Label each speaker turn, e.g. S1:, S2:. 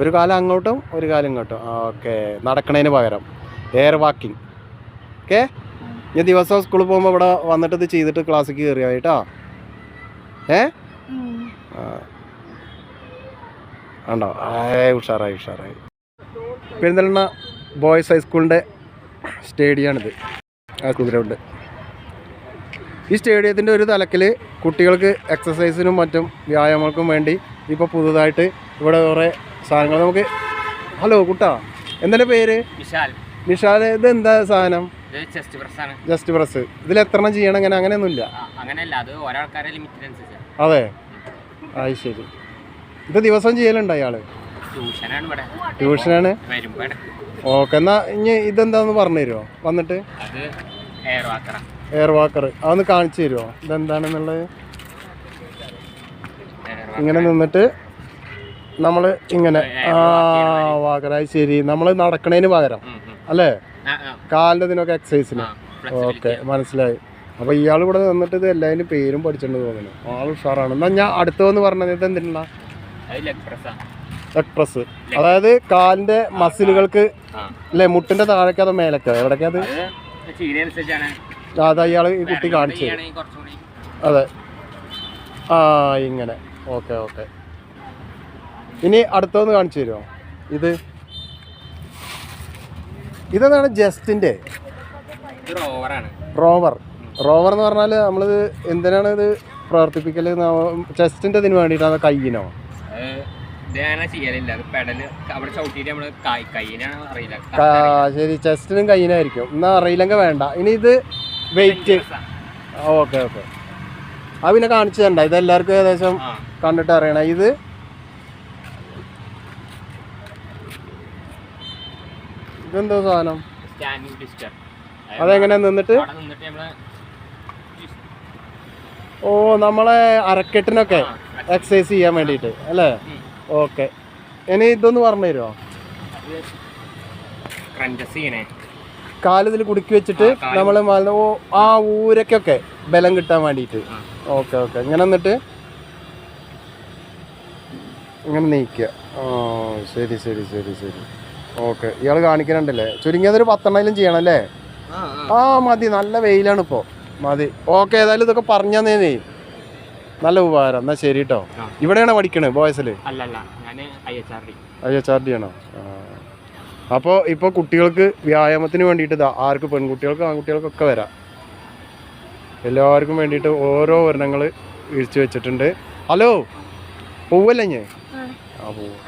S1: ഒരു കാലം അങ്ങോട്ടും ഒരു കാലം ഇങ്ങോട്ടും. ഓക്കെ, നടക്കണതിന് പകരം എയർ വാക്കിംഗ്. ഓക്കെ, ഞാൻ ദിവസം സ്കൂളിൽ പോകുമ്പോൾ ഇവിടെ വന്നിട്ട് ഇത് ചെയ്തിട്ട് ക്ലാസ്സിലേക്ക് കയറിയാ കേട്ടോ. ഉണ്ടോ? ഉഷാറായി ഉഷാറായി. പെരിന്തൽമണ്ണ ബോയ്സ് ഹൈസ്കൂളിൻ്റെ സ്റ്റേഡിയമാണിത്, ഗ്രൗണ്ട്. ഈ സ്റ്റേഡിയത്തിൻ്റെ ഒരു തലക്കിൽ കുട്ടികൾക്ക് എക്സസൈസിനും മറ്റും വ്യായാമങ്ങൾക്കും വേണ്ടി ഇപ്പോൾ പുതുതായിട്ട് ഇവിടെ കുറേ സാധനങ്ങൾ നമുക്ക്. ഹലോ കുട്ടാ, എന്തിൻ്റെ പേര്? നിഷാൽ. ഇത് എന്താ സാധനം? Just press. ഇതിൽ എത്രണ്ണം ചെയ്യണം? അങ്ങനെയൊന്നുമില്ല. അതെ, അത് ശരി. ഇത് ദിവസം ചെയ്യലുണ്ടോ അയാള്? ട്യൂഷനാണ്. ഓക്കെ, എന്നാ ഇനി ഇതെന്താന്ന് പറഞ്ഞു തരുമോ വന്നിട്ട്? Air walker. അതൊന്ന് കാണിച്ചു തരുമോ ഇതെന്താണെന്നുള്ളത്? ഇങ്ങനെ നിന്നിട്ട് നമ്മൾ ഇങ്ങനെ വാക്കർ. അത് ശരി, നമ്മൾ നടക്കണതിന് പകരം അല്ലേ? കാലിൻ്റെ ഇതിനൊക്കെ എക്സസൈസിന്. ഓക്കെ, മനസ്സിലായി. അപ്പോൾ ഇയാൾ ഇവിടെ നിന്നിട്ട് ഇത് എല്ലാവരും പേരും പഠിച്ചിട്ടുണ്ട് തോന്നുന്നു. ആൾ ഉഷാറാണ്. എന്നാൽ ഞാൻ അടുത്തതെന്ന് പറഞ്ഞത് ഇത് എന്തിനാ? Leg press. അതായത് കാലിൻ്റെ മസിലുകൾക്ക് അല്ലേ, മുട്ടിൻ്റെ താഴേക്ക് അതോ മേലൊക്കെ എവിടേക്കാ അത്? അതാ ഇയാൾ ഈ കുട്ടി കാണിച്ചു. അതെ, ഇങ്ങനെ. ഓക്കെ ഓക്കെ, ഇനി അടുത്തൊന്ന് കാണിച്ചു തരുമോ? ഇതെന്താണ്? ജസ്റ്റിൻ്റെ റോവർ. റോവർ എന്ന് പറഞ്ഞാൽ നമ്മളിത് എന്തിനാണ് ഇത് പ്രവർത്തിപ്പിക്കൽ? ചെസ്റ്റിൻ്റെ ഇതിന് വേണ്ടിയിട്ടാണ്? കയ്യിനോ? ശരി, ചെസ്റ്റിനും കയ്യിനായിരിക്കും. എന്നാൽ അറിയില്ലെങ്കിൽ വേണ്ട. ഇനി ഇത് വെയിറ്റ്. ഓക്കെ ഓക്കെ, അത് പിന്നെ കാണിച്ചു തരണ്ട. ഇതെല്ലാവർക്കും ഏകദേശം കണ്ടിട്ട് അറിയണം. ഇതെന്തോ സാധനം? അതെങ്ങനെ നിന്നിട്ട്? ഓ, നമ്മളെ അരക്കെട്ടിനൊക്കെ എക്സസൈസ് ചെയ്യാൻ വേണ്ടിയിട്ട് അല്ലേ? ഓക്കെ, ഇനി ഇതൊന്ന് പറഞ്ഞു തരുമോ? കാലിതിൽ കുടുക്കി വെച്ചിട്ട് നമ്മൾ ആ ഊരക്കൊക്കെ ബലം കിട്ടാൻ വേണ്ടിയിട്ട്. ഓക്കെ ഓക്കെ, ഇങ്ങനെ എന്നിട്ട് ഇങ്ങനെ നീക്കുക. ശരി ശരി ശരി ശരി. ഓക്കെ, ഇയാൾ കാണിക്കുന്നുണ്ടല്ലേ? ചുരുങ്ങിയതൊരു 10 ചെയ്യണമല്ലേ? മതി, നല്ല വെയിലാണ് ഇപ്പോൾ, മതി. ഓക്കെ, ഏതായാലും ഇതൊക്കെ പറഞ്ഞേ, നല്ല ഉപകാരം. എന്നാൽ ശരി കേട്ടോ. ഇവിടെയാണോ പഠിക്കണത് ബോയ്സിൽ? IHRD ആണോ? അപ്പോൾ ഇപ്പോൾ കുട്ടികൾക്ക് വ്യായാമത്തിന് വേണ്ടിയിട്ട് ആർക്ക്, പെൺകുട്ടികൾക്കും ആൺകുട്ടികൾക്കൊക്കെ വരാം. എല്ലാവർക്കും വേണ്ടിയിട്ട് ഓരോ വർണ്ണങ്ങൾ വിരിച്ചു വെച്ചിട്ടുണ്ട്. ഹലോ, പോവല്ലേ ഞാൻ? പോവാം.